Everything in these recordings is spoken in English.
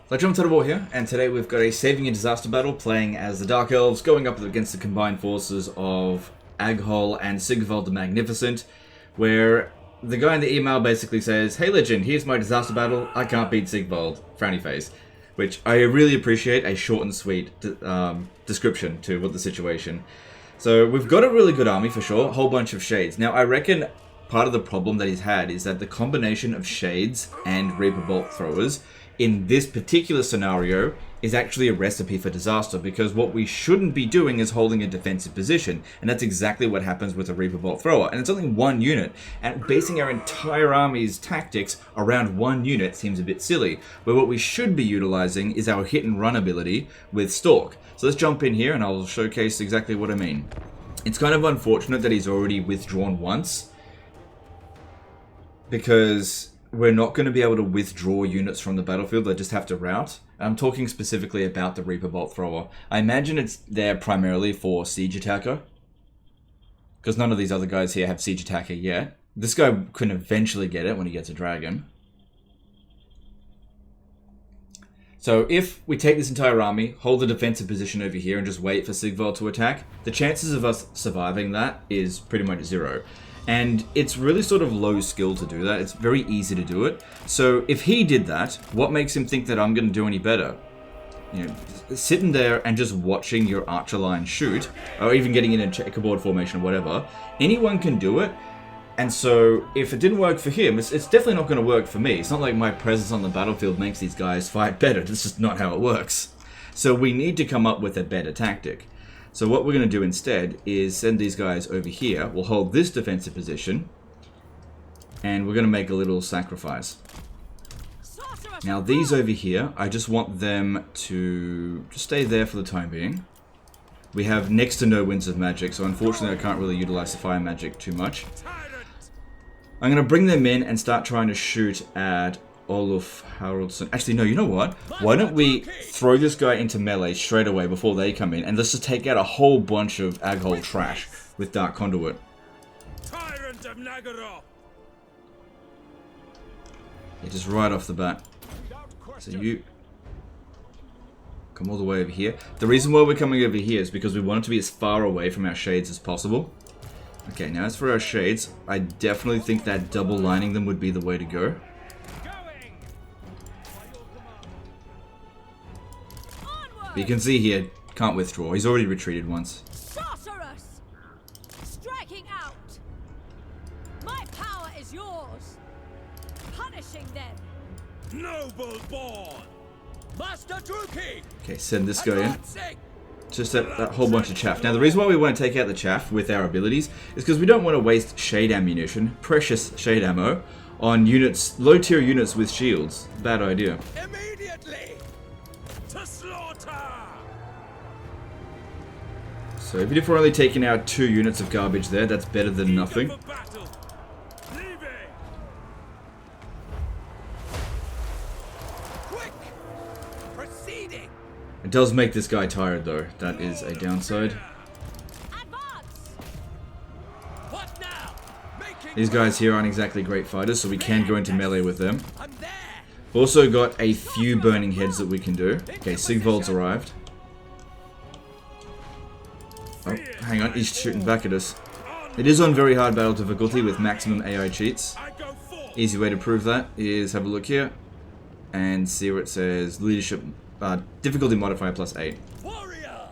Legend Total War here, and today we've got a Saving a Disaster battle playing as the Dark Elves going up against the combined forces of Aghol and Sigvald the Magnificent, where the guy in the email basically says, "Hey Legend, here's my disaster battle, I can't beat Sigvald," frowny face. Which I really appreciate, a short and sweet description to what the situation. So we've got a really good army for sure, a whole bunch of shades. Now I reckon part of the problem that he's had is that the combination of shades and Reaper Bolt throwers in this particular scenario is actually a recipe for disaster, because what we shouldn't be doing is holding a defensive position, and that's exactly what happens with a Reaper Bolt thrower, and it's only one unit, and basing our entire army's tactics around one unit seems a bit silly, but what we should be utilizing is our hit and run ability with Stalk. So let's jump in here and I'll showcase exactly what I mean. It's kind of unfortunate that he's already withdrawn once, because we're not going to be able to withdraw units from the battlefield, they just have to rout. I'm talking specifically about the Reaper Bolt Thrower. I imagine it's there primarily for Siege Attacker, because none of these other guys here have Siege Attacker yet. This guy can eventually get it when he gets a dragon. So if we take this entire army, hold the defensive position over here and just wait for Sigvald to attack, the chances of us surviving that is pretty much zero. And it's really sort of low skill to do that. It's very easy to do it. So if he did that, what makes him think that I'm going to do any better? You know, sitting there and just watching your archer line shoot, or even getting in a checkerboard formation or whatever, anyone can do it. And so if it didn't work for him, it's definitely not going to work for me. It's not like my presence on the battlefield makes these guys fight better. This is not how it works. So we need to come up with a better tactic. So what we're going to do instead is send these guys over here. We'll hold this defensive position, and we're going to make a little sacrifice. Now these over here, I just want them to just stay there for the time being. We have next to no winds of magic, so unfortunately I can't really utilize the fire magic too much. I'm going to bring them in and start trying to shoot at Olaf Haraldsson. Actually, no, you know what? Why don't we throw this guy into melee straight away before they come in, and let's just take out a whole bunch of Aghol trash with Dark Conduit. Tyrant of Nagara. Yeah, just right off the bat. So you come all the way over here. The reason why we're coming over here is because we want it to be as far away from our shades as possible. Okay, now as for our shades, I definitely think that double lining them would be the way to go. You can see here, can't withdraw. He's already retreated once. Sorceress! Striking out! My power is yours! Punishing them! Noble born! Master Druki! Okay, send this guy in. Just that whole bunch of chaff. Now the reason why we want to take out the chaff with our abilities is because we don't want to waste shade ammunition, precious shade ammo, on units, low tier units with shields. Bad idea. Immediately! To slaughter! So even if we're only taking out 2 units of garbage there, that's better than nothing. Quick! Proceeding! It does make this guy tired though. That is a downside. Advance! What now? Making These guys here aren't exactly great fighters, so we can go into melee with them. I'm there! Also got a few burning heads that we can do. Okay, Sigvald's arrived. Oh, hang on, he's shooting back at us. It is on very hard battle difficulty with maximum AI cheats. I go forth! Easy way to prove that is have a look here and see where it says leadership difficulty modifier +8. Warrior!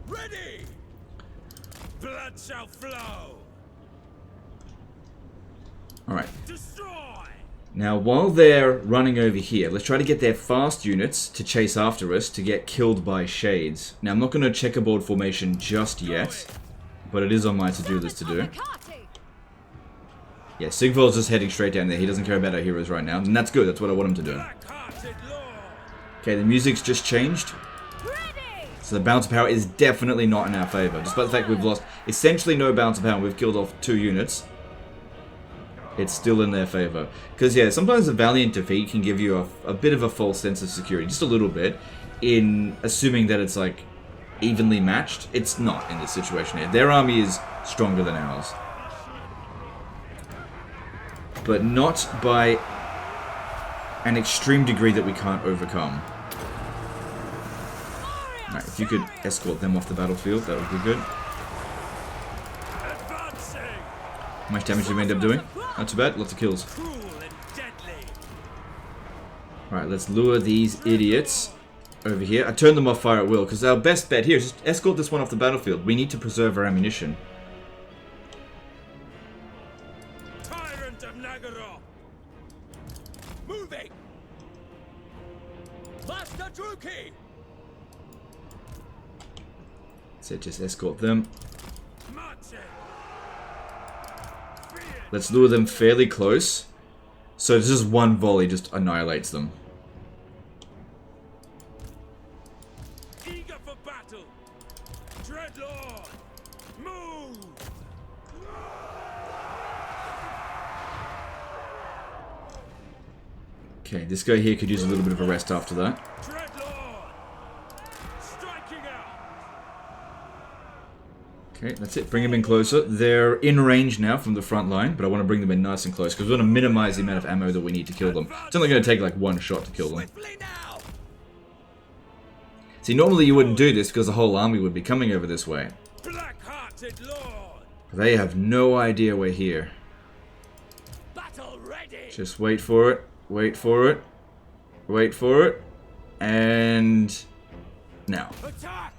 Ready! Blood shall flow! Alright. Destroy! Now, while they're running over here, let's try to get their fast units to chase after us to get killed by shades. Now, I'm not going to checkerboard formation just yet, but it is on my to-do list to do. Yeah, Sigvald's just heading straight down there. He doesn't care about our heroes right now, and that's good. That's what I want him to do. Black-hearted lord! Okay, the music's just changed. So the balance of power is definitely not in our favor. Despite the fact we've lost essentially no balance of power, we've killed off 2 units. It's still in their favor. Because, yeah, sometimes a valiant defeat can give you a bit of a false sense of security. Just a little bit. In assuming that it's, like, evenly matched. It's not in this situation here. Their army is stronger than ours. But not by an extreme degree that we can't overcome. Alright, if you could escort them off the battlefield, that would be good. Advancing. How much damage did we end up doing? Not too bad, lots of kills. Cruel and deadly. Alright, let's lure these idiots over here. I turned them off fire at will, because our best bet here is just escort this one off the battlefield. We need to preserve our ammunition. Tyrant of Nagaro. Moving. Master Druki. So just escort them. Marching. Let's lure them fairly close. So just one volley just annihilates them. Eager for battle. Dreadlord. Move. Okay, this guy here could use a little bit of a rest after that. Dreadlord. Striking out. Okay, that's it. Bring them in closer. They're in range now from the front line, but I want to bring them in nice and close because we want to minimize the amount of ammo that we need to kill them. It's only going to take like one shot to kill them. Swiftly now. See, normally you wouldn't do this because the whole army would be coming over this way. Black-hearted lord. They have no idea we're here. Battle ready. Just wait for it. Wait for it. Wait for it. And... now. Attack.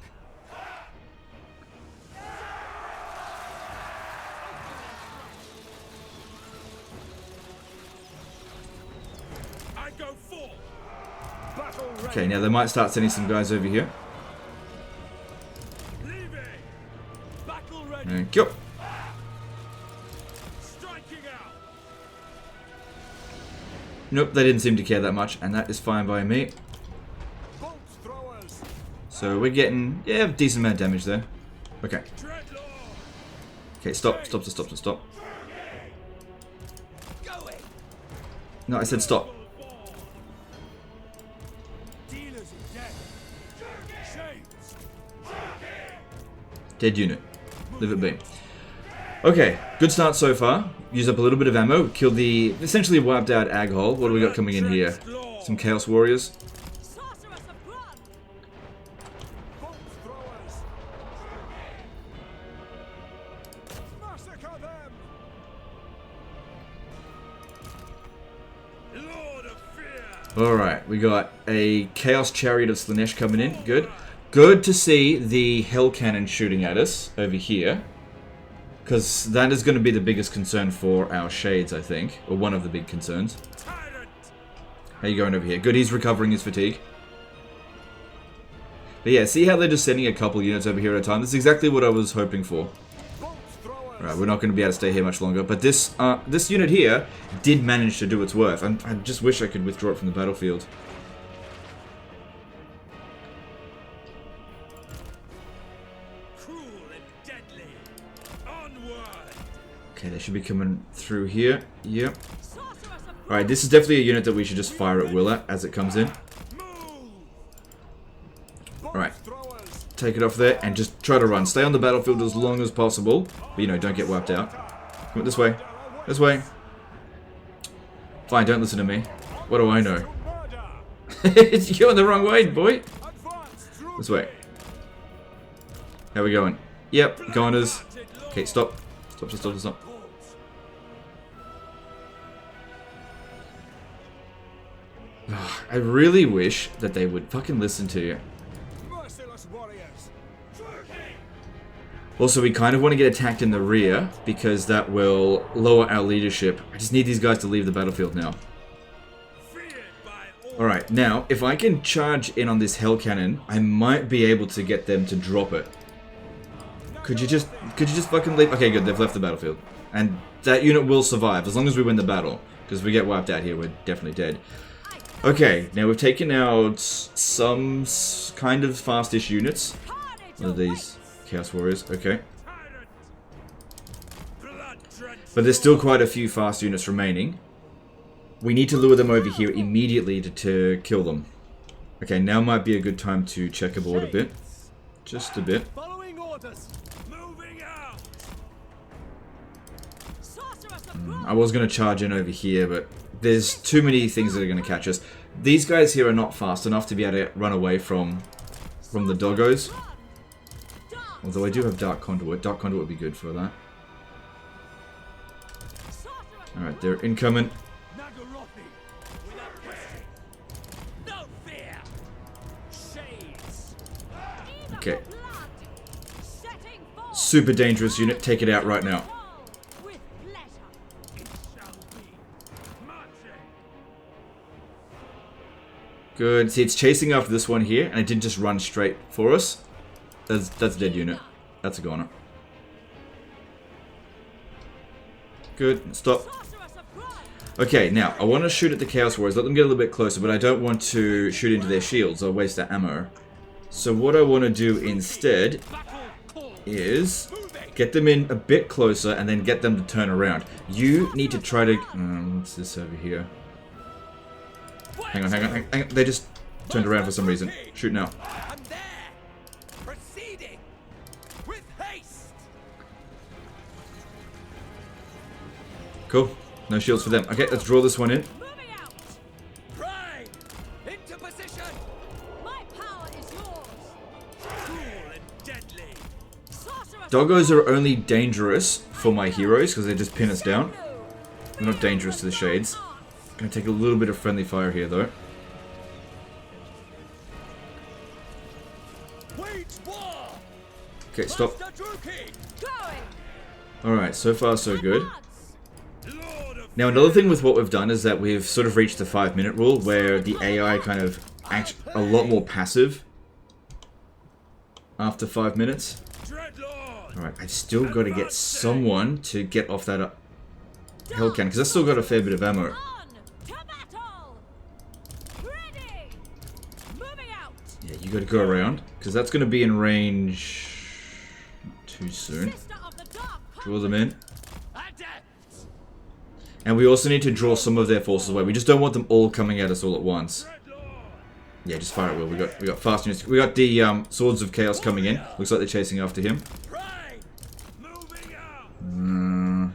I go full. Battle ready. Okay, now they might start sending some guys over here. Leaving. Battle ready. And go. Striking out. Nope, they didn't seem to care that much, and that is fine by me. Bolt throwers. So we're getting, yeah, a decent amount of damage there. Okay. Dreadlord. Okay, stop, stop, stop, stop, stop. Going. No, I said stop. Dealers in death. Shades. Dead unit. Leave it be. Okay, good start so far. Used up a little bit of ammo. Killed the... essentially wiped out Aghol. What do we got coming in here? Some Chaos Warriors. Sorceress of blood. Bolt throwers. Massacre them. Lord of fear. Alright, we got a Chaos Chariot of Slanesh coming in. Good. Good to see the Hell Cannon shooting at us over here. Because that is going to be the biggest concern for our Shades, I think. Or one of the big concerns. Tyrant. How you going over here? Good, he's recovering his fatigue. But yeah, see how they're just sending a couple units over here at a time? That's exactly what I was hoping for. Bolt throwers. Right, we're not going to be able to stay here much longer. But this this unit here did manage to do its worth. I just wish I could withdraw it from the battlefield. Cruel and deadly. Onward. Okay, they should be coming through here. Yep. Sorceress of blood. Alright, this is definitely a unit that we should just fire at will at as it comes in. Move. Alright, Throwers. take it off there and just try to run. Stay on the battlefield as long as possible. But, you know, don't get wiped out. Come on, this way. This way. Fine, don't listen to me. What do I know? Murder. You're going the wrong way, boy. Advance through. This way. How we going? Yep, goners. Okay, stop. Stop, stop, stop, stop. I really wish that they would fucking listen to you. Merciless warriors. Also, we kind of want to get attacked in the rear because that will lower our leadership. I just need these guys to leave the battlefield now. Feared by all. Alright, now, if I can charge in on this Hell Cannon, I might be able to get them to drop it. Could you just fucking leave? Okay, good, they've left the battlefield. And that unit will survive, as long as we win the battle. Because if we get wiped out here, we're definitely dead. Okay, now we've taken out some kind of fast-ish units. What are these? Chaos Warriors, okay. Tyrant. Blood-drenched. But there's still quite a few fast units remaining. We need to lure them over here immediately to kill them. Okay, now might be a good time to check aboard a bit. Just a bit. Following orders. Moving out. Sorceress of blood. I was going to charge in over here, but there's too many things that are going to catch us. These guys here are not fast enough to be able to run away from from the doggos. Run. Dance. Although I do have Dark Conduit. Dark Conduit would be good for that. Sorceress of Alright, they're incoming. Nagarothi, without question. No fear. Shades. Eager Okay. for blood. Setting forth. Super dangerous unit. Take it out right now. With pleasure. It shall be. Marching. Good. See, it's chasing after this one here, and it didn't just run straight for us. That's a dead unit. That's a goner. Good. Stop. Sorceress of blood. Okay, now, I want to shoot at the Chaos Warriors. Let them get a little bit closer, but I don't want to shoot into their shields. I'll waste that ammo. So what I want to do instead Battle call. is Moving. get them in a bit closer and then get them to turn around. You need to try to... what's this over here? Hang on. They just turned around for some reason. Shoot now. I'm there. Proceeding. With haste. Cool. No shields for them. Okay, let's draw this one in. Moving out. Prime. Into position. My power is yours. Cool and deadly. Sorceress Doggos are only dangerous for my heroes because they just pin us down. They're not dangerous to the shades. Gonna take a little bit of friendly fire here though. Wage war. Okay, stop. Master Druki. going. Alright, so far so good. Bloods. Lord of Now another thing with what we've done is that we've sort of reached the 5-minute rule where the AI kind of acts a lot more passive after 5 minutes. Dreadlord. Alright, I've still got to get someone to get off that hell cannon because I've still got a fair bit of ammo. On to battle. Ready. Moving out. Yeah, you got to go around because that's going to be in range not too soon. Sister of the dark. Draw them in. Adept. And we also need to draw some of their forces away. We just don't want them all coming at us all at once. Dreadlord. Yeah, just fire at will. We got fast units. We got the Swords of Chaos coming in. Looks like they're chasing after him. Prime. Moving out. I'm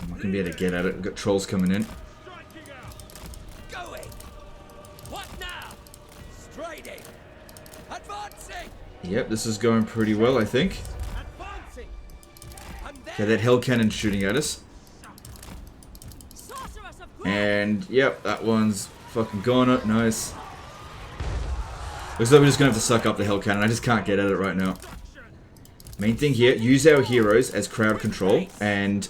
not gonna be able to get at it. We've got trolls coming in. Striking out. Going. What now? Striding. Advancing. Yep, this is going pretty well, I think. Advancing. I'm there. Okay, that hell cannon's shooting at us. Sorceress of blood. And, yep, that one's fucking gone. Nice. Looks like we're just gonna have to suck up the hell cannon. I just can't get at it right now. Main thing here, use our heroes as crowd control and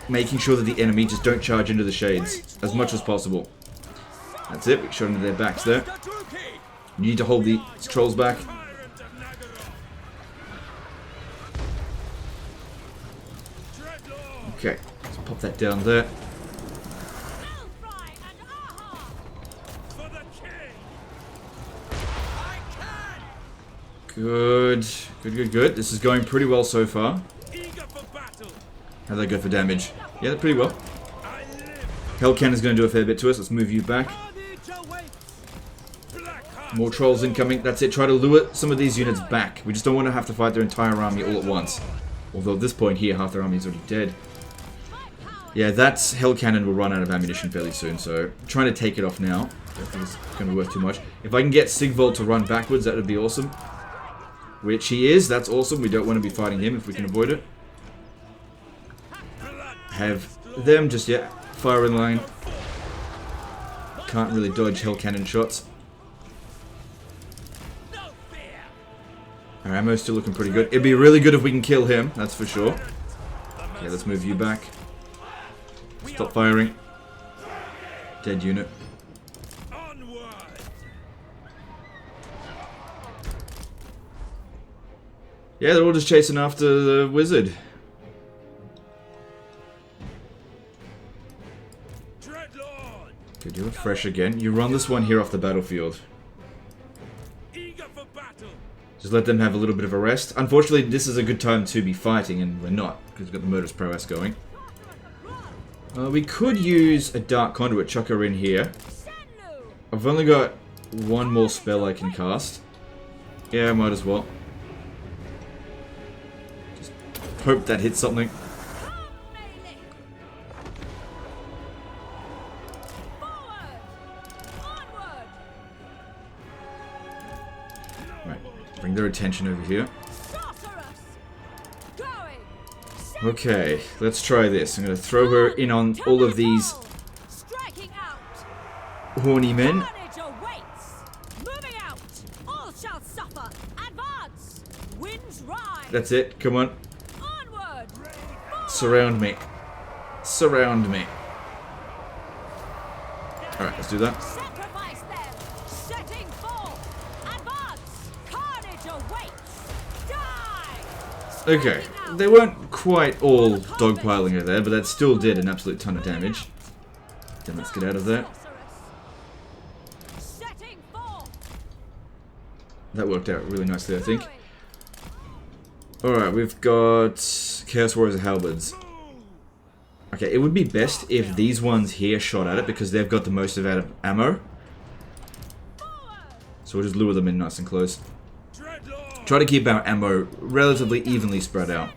making sure that the enemy just don't charge into the shades as much as possible. That's it, we shot into their backs there. Master Druki. You need to hold the trolls back. Tyrant of Nagaroth. Dreadlord. Okay, let's pop that down there. Elfry and Aha. For the king. I can. Good. Good. This is going pretty well so far. Eager for battle. How'd that go for damage? Yeah, pretty well. I live. Hell cannon's going to do a fair bit to us. Let's move you back. Carnage awaits. Black heart. More trolls incoming. That's it. Try to lure some of these units back. We just don't want to have to fight their entire army all at once. Although at this point here, half their army is already dead. My power. Yeah, that's hell cannon will run out of ammunition fairly soon, so I'm trying to take it off now. Don't think it's going to be worth too much. If I can get Sigvald to run backwards, that would be awesome. Which he is. That's awesome. We don't want to be fighting him if we can avoid it. Blood. Have them just, yeah, fire in line. Can't really dodge hell cannon shots. No fear. Our ammo's still looking pretty good. It'd be really good if we can kill him, that's for sure. Okay, let's move you back. Stop firing. Dead unit. Onward. Yeah, they're all just chasing after the wizard. Dreadlord. Good, you're fresh again. You run this one here off the battlefield. Eager for battle. Just let them have a little bit of a rest. Unfortunately, this is a good time to be fighting, and we're not, because we've got the Murderous Prowess going. We could use a Dark Conduit, chuck her in here. Sennu. I've only got one more spell I can cast. Yeah, might as well. Just hope that hits something. Come, melee. Forward. Onward. Right, bring their attention over here. Sorceress! Going! Okay, let's try this. I'm going to throw her in on all of these Striking out! horny men. Carnage awaits! Moving out! All shall suffer! Advance! Winds rise! That's it. Come on. Onward! Surround me. Surround me. Alright, let's do that. Sacrifice them! Setting forth! Advance! Carnage awaits! Die! Okay, Striking out! they weren't quite all dogpiling her there, but that still did an absolute ton of damage. Then let's get out of there. Sorceress! Setting forth! That worked out really nicely, I think. Going! Alright, we've got Chaos Warriors Halberds. Okay, it would be best if these ones here shot at it because they've got the most amount of ammo. Forward! So we'll just lure them in nice and close. Dreadlord! Try to keep our ammo relatively evenly spread out. Sennu!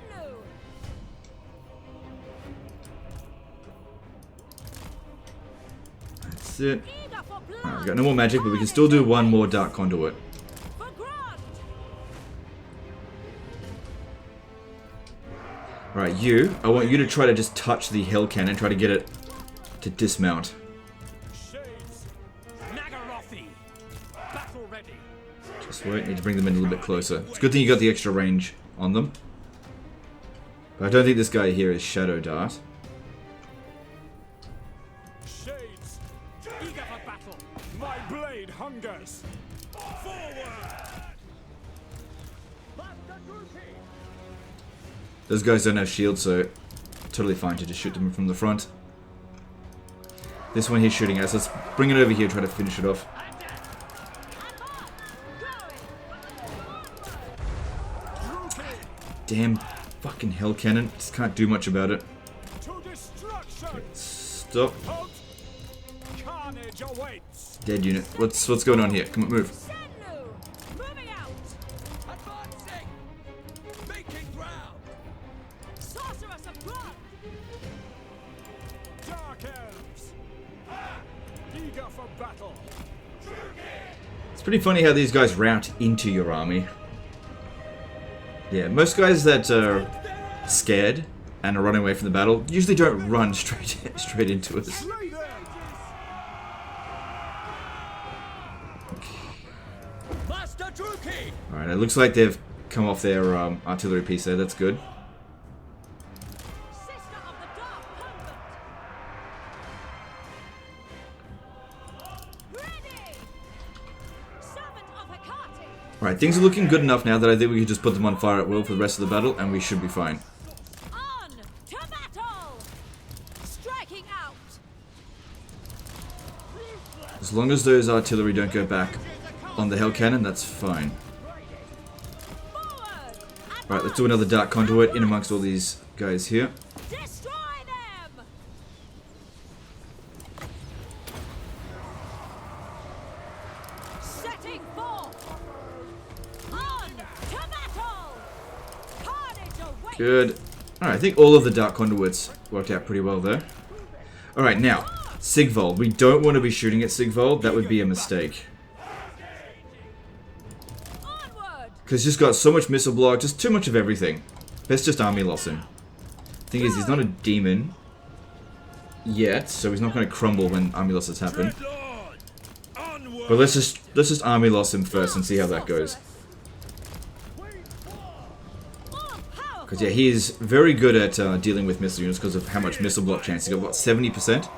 That's it. Eager for blood! Alright, we've got no more magic, but we can still do one more Dark Conduit. For grant! Alright, you, I want you to try to just touch the Hell Cannon, try to get it to dismount. Shades! Nagarothi! Battle ready! Just wait, need to bring them in a little bit closer. It's a good thing you got the extra range on them. But I don't think this guy here is Shadow Dart. Shades! Eager for battle! My blade hungers! Forward! Those guys don't have shields, so totally fine to just shoot them from the front. This one he's shooting us. Let's bring it over here, try to finish it off. Damn fucking Hell Cannon. Just can't do much about it. To destruction! Stop. Halt! Carnage awaits! Dead unit. What's going on here? Come on, move. Sennu! Moving out! Advancing! Making ground! Sorceress of blood! Dark elves! Eager for battle! It's pretty funny how these guys rout into your army. Yeah, most guys that are scared and are running away from the battle usually don't run straight into us. Slay them! Master Druki! Alright, it looks like they've come off their artillery piece there. That's good. Sister of the Dark Convent! Ready! Servant of Hecate! Alright, things are looking good enough now that I think we can just put them on fire at will for the rest of the battle, and we should be fine. On to battle! Striking out! As long as those artillery don't go back on the Hell Cannon, that's fine. Forward! Alright, let's do another Dark Conduit in amongst all these guys here. Destroy them! Setting forth! On to battle! Carnage awaits! Good. Alright, I think all of the Dark Conduits worked out pretty well there. Alright, now, Sigvald. We don't want to be shooting at Sigvald. That would be a mistake. Onward! Because he's just got so much missile block, just too much of everything. Best just army loss him. Thing is, he's not a demon yet, so he's not going to crumble when army losses happen. Dreadlord! Onward! But let's just army loss him first and see how that goes. Because yeah, he is very good at dealing with missile units because of how much missile block chance. He got what, 70%?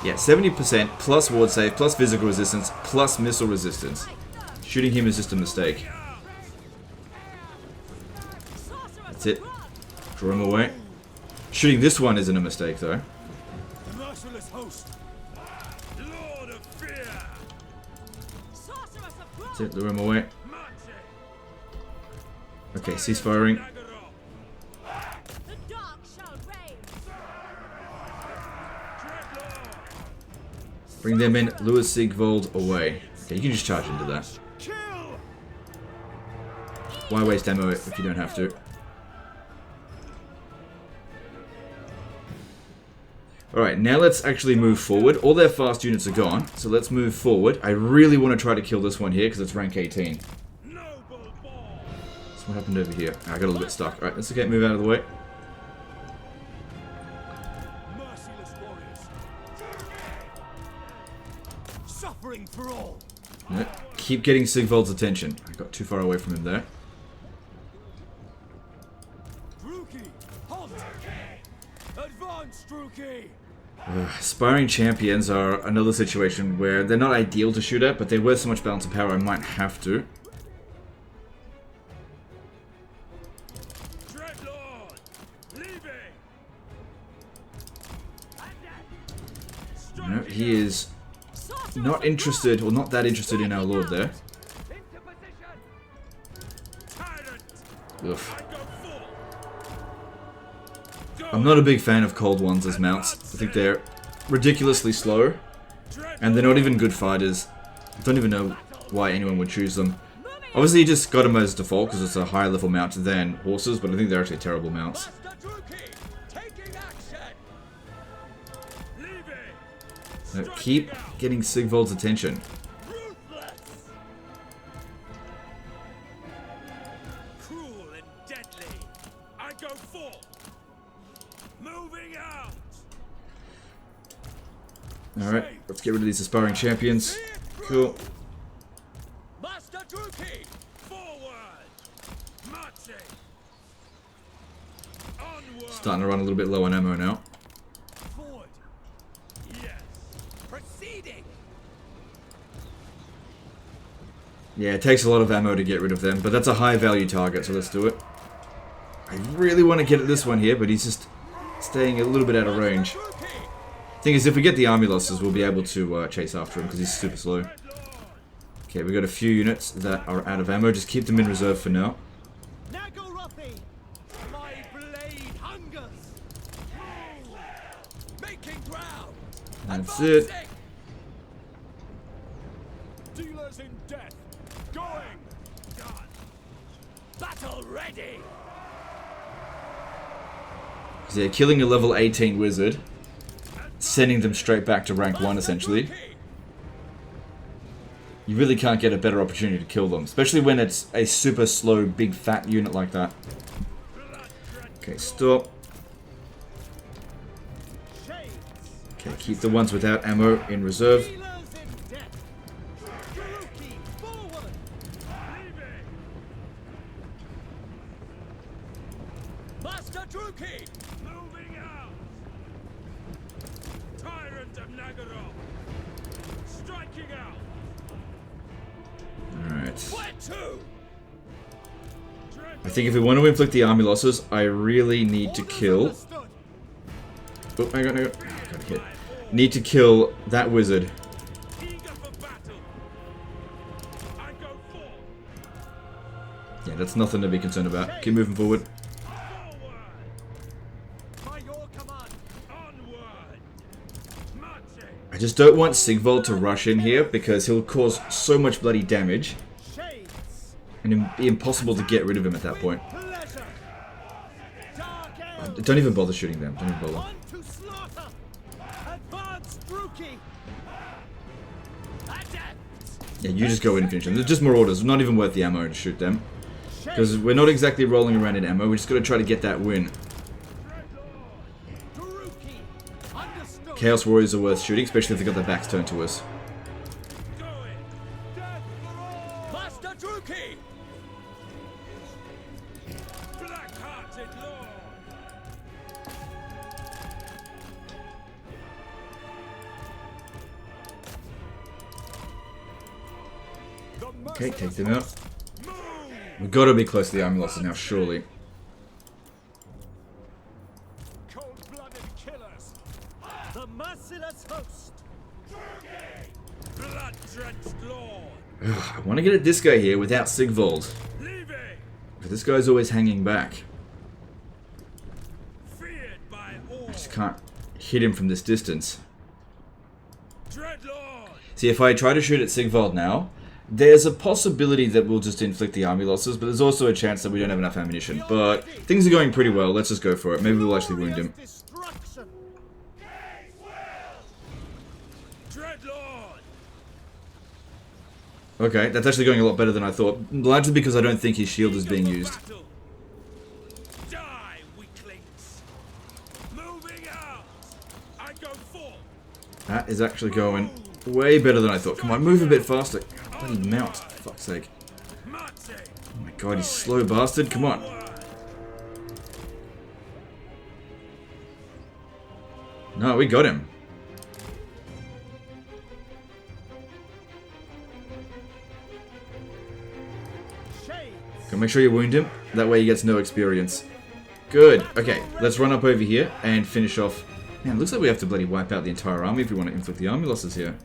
Yeah, 70% plus ward save, plus physical resistance, plus missile resistance. Shooting him is just a mistake. That's it. Draw him away. Shooting this one isn't a mistake though. The merciless host! Lord of fear! Sorceress of That's it, lure him away. Magic! Okay, cease firing. Nagaroth! The dark shall reign! Dreadlord! Bring them in, lure Sigvald away. Okay, you can just charge into that. Kill! Why waste ammo if you don't have to? Alright, now let's actually move forward. All their fast units are gone, so let's move forward. I really want to try to kill this one here because it's rank 18. So what happened over here? I got a little bit stuck. Alright, that's okay, move out of the way. Merciless warriors. Suffering for all. No, keep getting Sigvald's attention. I got too far away from him there. Druki, halt! Advance, Druki! Aspiring champions are another situation where they're not ideal to shoot at, but they're worth so much balance of power I might have to. Dreadlord! Leaving! No, he is not interested, or not that interested in our lord there. Tyrant! Ugh. I go full! I'm not a big fan of cold ones as mounts. I think they're ridiculously slow, and they're not even good fighters. I don't even know why anyone would choose them. Obviously you just got them as default because it's a higher level mount than horses, but I think they're actually terrible mounts. No, keep getting Sigvald's attention. Cruel and deadly. I go full. Moving out. Alright, let's get rid of these aspiring champions. Cool. Master Druki, forward. Marching. Onward. Starting to run a little bit low on ammo now. Forward. Yes. Proceeding. Yeah, it takes a lot of ammo to get rid of them, but that's a high value target, so let's do it. I really want to get at this one here, but he's just staying a little bit out of range. Thing is, if we get the army losses, we'll be able to chase after him because he's super slow. Okay, we got a few units that are out of ammo. Just keep them in reserve for now. My blade hungers. Making ground. That's it. Dealers in death. Going. Done. Battle ready. So yeah, killing a level 18 wizard, sending them straight back to rank 1 essentially. You really can't get a better opportunity to kill them, especially when it's a super slow, big fat unit like that. Okay, stop. Okay, keep the ones without ammo in reserve. Master Druki, moving out. Tyrant of Nagorod, striking out. Alright. Where to? I think if we want to inflict the army losses, I really need to kill... Oh, hang on, hang on. Got hit. Need to kill that wizard. Eager for battle. I go full. Yeah, that's nothing to be concerned about. Keep moving forward. Forward. By your command. Onward. Marching. I just don't want Sigvald to rush in here because he'll cause so much bloody damage. Shades. And it'd be impossible to get rid of him at that point. Pleasure. Dark elves. Don't even bother shooting them. Don't even bother. On to slaughter. Advance, Druki. Adept. Yeah, you just go in and finish them. They're just more orders. Not even worth the ammo to shoot them. Because we're not exactly rolling around in ammo. We just got to try to get that win. Druki. Understood. Chaos Warriors are worth shooting, especially if they've got their backs turned to us. Going. Death for all. Master Druki. Black-hearted lord. Okay, take them out. We've got to be close to the army losses now, surely. Cold-blooded killers. The merciless host. Blood-drenched lord. I want to get at this guy here without Sigvald. Leaving. But this guy's always hanging back. Feared by all. I just can't hit him from this distance. Dreadlord. See, if I try to shoot at Sigvald now, there's a possibility that we'll just inflict the army losses, but there's also a chance that we don't have enough ammunition. But things are going pretty well. Let's just go for it. Maybe we'll actually wound him. Destruction. Dreadlord. Okay, that's actually going a lot better than I thought. Largely because I don't think his shield is being used. Die, weaklings. Moving out. I go forth. That is actually going way better than I thought. Come on, move a bit faster. Bloody mount, for fuck's sake. Oh my god, he's slow bastard. Come on. No, we got him. Go make sure you wound him. That way he gets no experience. Good. Okay, let's run up over here and finish off. Man, looks like we have to bloody wipe out the entire army if we want to inflict the army losses here.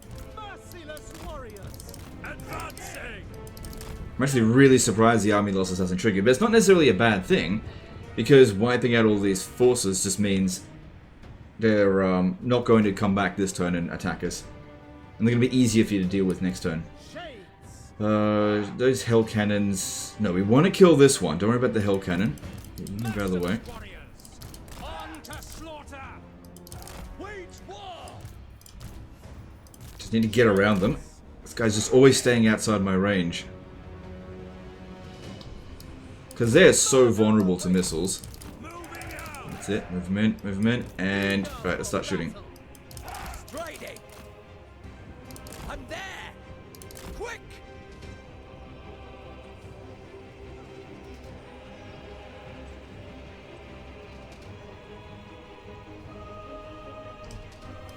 I'm actually really surprised the army losses hasn't triggered, but it's not necessarily a bad thing, because wiping out all these forces just means they're not going to come back this turn and attack us. And they're going to be easier for you to deal with next turn. Those hell cannons... No, we want to kill this one. Don't worry about the hell cannon. Move out of the way. Just need to get around them. This guy's just always staying outside my range. Because they're so vulnerable to missiles. That's it. Movement, movement, and... Alright, let's start shooting. I'm there. Quick.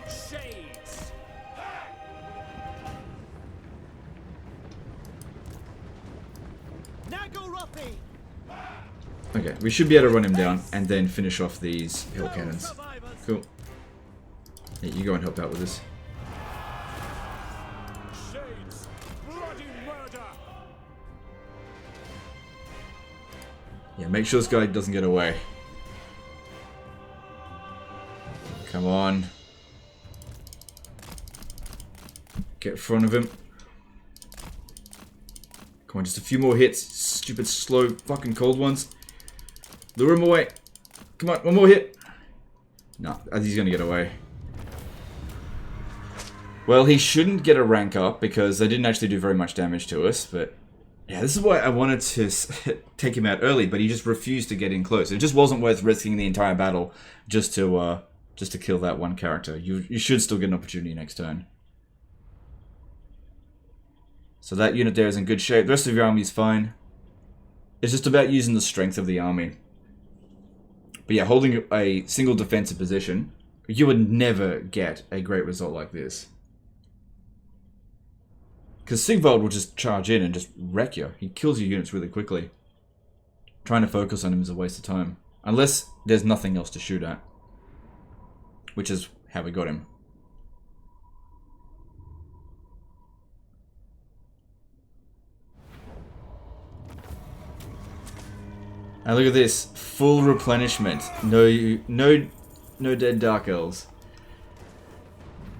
Shades. Okay, we should be able to run him down and then finish off these hill cannons. Cool. Yeah, you go and help out with this. Shades. Bloody murder. Yeah, make sure this guy doesn't get away. Come on. Get in front of him. Come on, just a few more hits. Stupid, slow, fucking cold ones. Lure him away. Come on, one more hit. No, he's gonna get away. Well, he shouldn't get a rank up because they didn't actually do very much damage to us, but... Yeah, this is why I wanted to take him out early, but he just refused to get in close. It just wasn't worth risking the entire battle just to kill that one character. You should still get an opportunity next turn. So that unit there is in good shape. The rest of your army is fine. It's just about using the strength of the army. But yeah, holding a single defensive position, you would never get a great result like this. Because Sigvald will just charge in and just wreck you. He kills your units really quickly. Trying to focus on him is a waste of time. Unless there's nothing else to shoot at. Which is how we got him. And look at this, full replenishment. No dead Dark Elves.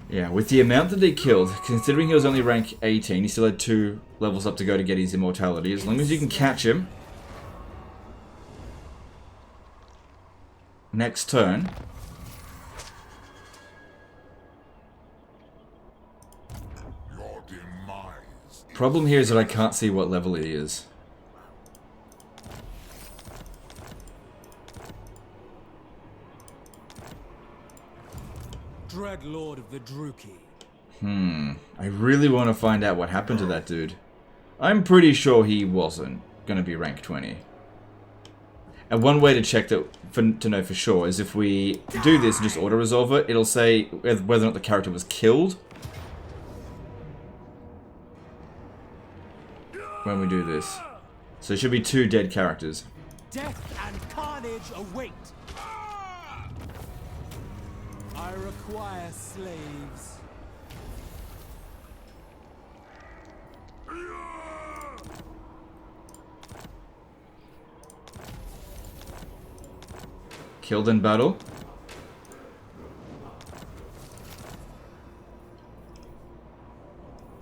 Yeah, with the amount that they killed, considering he was only rank 18, he still had 2 levels up to go to get his immortality. As long as you can catch him. Next turn. Your demise. Problem here is that I can't see what level he is. Dread Lord of the Druki. I really want to find out what happened to that dude. I'm pretty sure he wasn't going to be rank 20. And one way to check that, to know for sure, is if we do this and just auto-resolve it, it'll say whether or not the character was killed. When we do this. So there should be 2 dead characters. Death and carnage await. I require slaves. Killed in battle.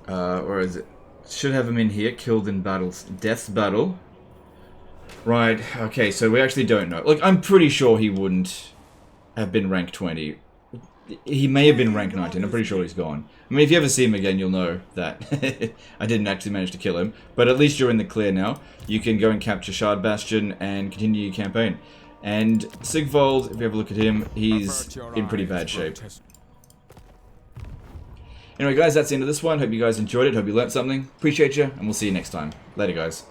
Where is it? Should have him in here. Killed in battles. Death battle. Right, okay, so we actually don't know. Like, I'm pretty sure he wouldn't have been rank 20. he may have been rank 19. I'm pretty sure he's gone. I mean, if you ever see him again, you'll know that I didn't actually manage to kill him. But at least you're in the clear now. You can go and capture Shard Bastion and continue your campaign. And Sigvald, if you have a look at him, he's in pretty bad shape. Anyway, guys, that's the end of this one. Hope you guys enjoyed it. Hope you learnt something. Appreciate you, and we'll see you next time. Later, guys.